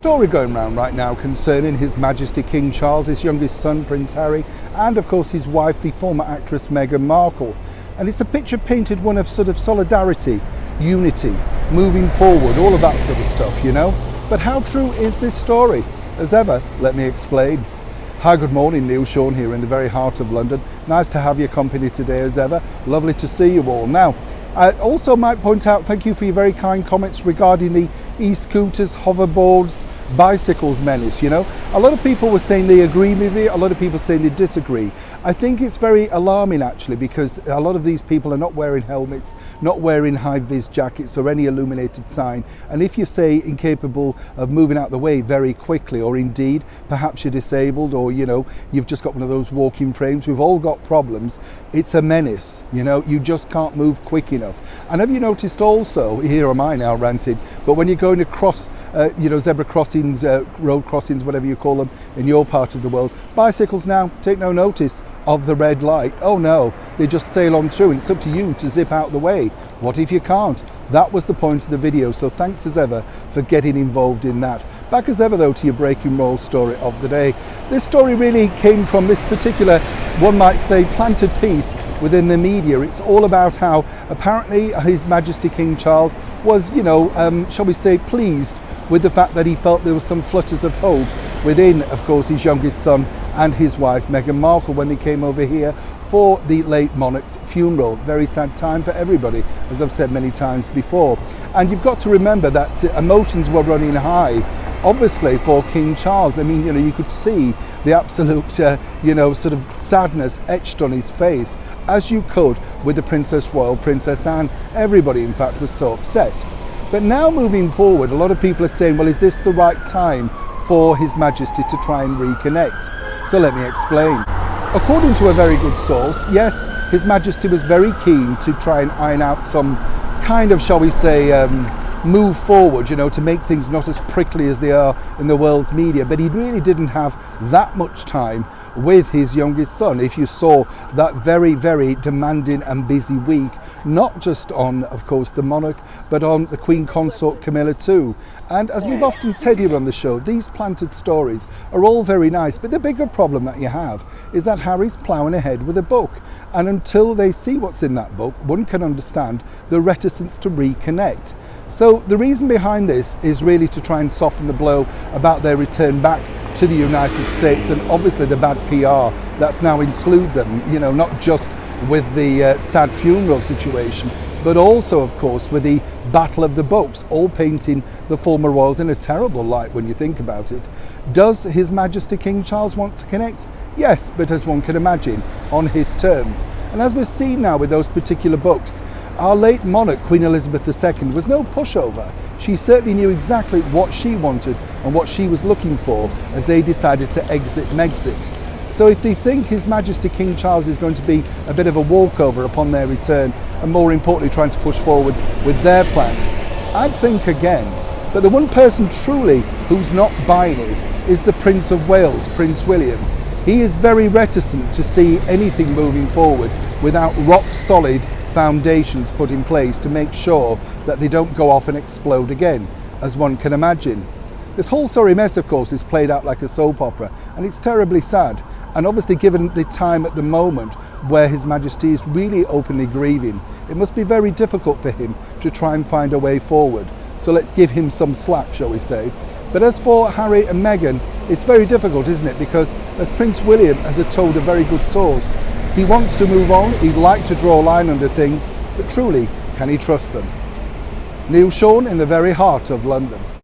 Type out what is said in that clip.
Story going round right now concerning His Majesty King Charles, his youngest son Prince Harry, and of course his wife, the former actress Meghan Markle. And it's a picture painted one of sort of solidarity, unity, moving forward, all of that sort of stuff, you know. But how true is this story? As ever, let me explain. Hi, good morning, Neil Sean here in the very heart of London. Nice to have your company today as ever. Lovely to see you all. Now, I also might point out, thank you for your very kind comments regarding the e-scooters, hoverboards, bicycles menace. You know, a lot of people were saying they agree with me, a lot of people saying they disagree. I think it's very alarming actually, because a lot of these people are not wearing helmets, not wearing high-vis jackets or any illuminated sign, and if you say incapable of moving out the way very quickly, or indeed perhaps you're disabled, or you know, you've just got one of those walking frames, we've all got problems, it's a menace. You know, you just can't move quick enough. And have you noticed also, here am I now ranting, but when you're going across zebra crossings, road crossings, whatever you call them in your part of the world, bicycles now take no notice of the red light. Oh no, they just sail on through, and it's up to you to zip out the way. What if you can't? That was the point of the video, so thanks as ever for getting involved in that. Back as ever though to your breaking roll story of the day. This story really came from this particular, one might say, planted piece within the media. It's all about how apparently His Majesty King Charles was, shall we say, pleased with the fact that he felt there was some flutters of hope within, of course, his youngest son and his wife Meghan Markle when they came over here for the late monarch's funeral. Very sad time for everybody, as I've said many times before. And you've got to remember that emotions were running high, obviously, for King Charles. I mean, you could see the absolute, sort of sadness etched on his face, as you could with the Princess Royal, Princess Anne. Everybody, in fact, was so upset. But now moving forward, a lot of people are saying, well, is this the right time for His Majesty to try and reconnect? So let me explain. According to a very good source, yes, His Majesty was very keen to try and iron out some kind of, shall we say, move forward, to make things not as prickly as they are in the world's media. But he really didn't have that much time with his youngest son. If you saw that very, very demanding and busy week, not just on, of course, the monarch, but on the Queen Consort Camilla too. And as we've often said here on the show, these planted stories are all very nice, but the bigger problem that you have is that Harry's ploughing ahead with a book. And until they see what's in that book, one can understand the reticence to reconnect. So the reason behind this is really to try and soften the blow about their return back to the United States, and obviously the bad PR that's now ensued them, not just with the sad funeral situation, but also, of course, with the battle of the books, all painting the former royals in a terrible light when you think about it. Does His Majesty King Charles want to connect? Yes, but as one can imagine, on his terms. And as we've seen now with those particular books, our late monarch, Queen Elizabeth II, was no pushover. She certainly knew exactly what she wanted and what she was looking for as they decided to exit Megxit. So if they think His Majesty King Charles is going to be a bit of a walkover upon their return, and more importantly trying to push forward with their plans, I'd think again. But the one person truly who's not buying it is the Prince of Wales, Prince William. He is very reticent to see anything moving forward without rock solid foundations put in place to make sure that they don't go off and explode again, as one can imagine. This whole sorry mess, of course, is played out like a soap opera, and it's terribly sad. And obviously, given the time at the moment where His Majesty is really openly grieving, it must be very difficult for him to try and find a way forward. So let's give him some slack, shall we say. But as for Harry and Meghan, it's very difficult, isn't it? Because as Prince William has told a very good source, he wants to move on, he'd like to draw a line under things, but truly, can he trust them? Neil Sean in the very heart of London.